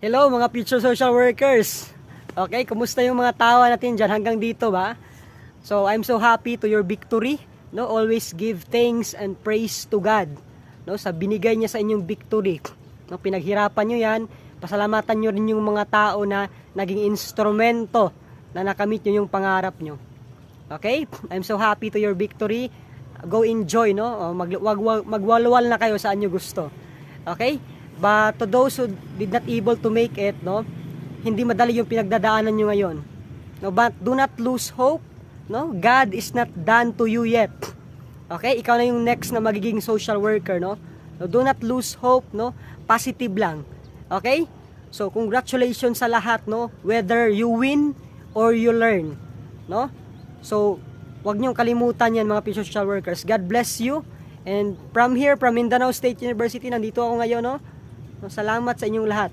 Hello mga future social workers. Okay, kumusta yung mga tawa natin dyan hanggang dito ba? So I'm so happy to your victory. No, always give thanks and praise to God. No, sa binigay niya sa inyong victory. No, pinaghirapan niyo 'yan. Pasalamatan niyo rin yung mga tao na naging instrumento na nakamit niyo yung pangarap niyo. Okay? I'm so happy to your victory. Go enjoy, no? Magwalwal na kayo saan niyo gusto. Okay? But to those who did not able to make it, no, hindi madali yung pinagdadaanan nyo ngayon. No, but do not lose hope. No, God is not done to you yet. Okay, ikaw na yung next na magiging social worker, no. No, do not lose hope, no. Positive lang. Okay? So congratulations sa lahat, no, whether you win or you learn, no. So wag niyo kalimutan yan mga social workers. God bless you. And from here, from Mindanao State University, nandito ako ngayon, no. Salamat sa inyong lahat.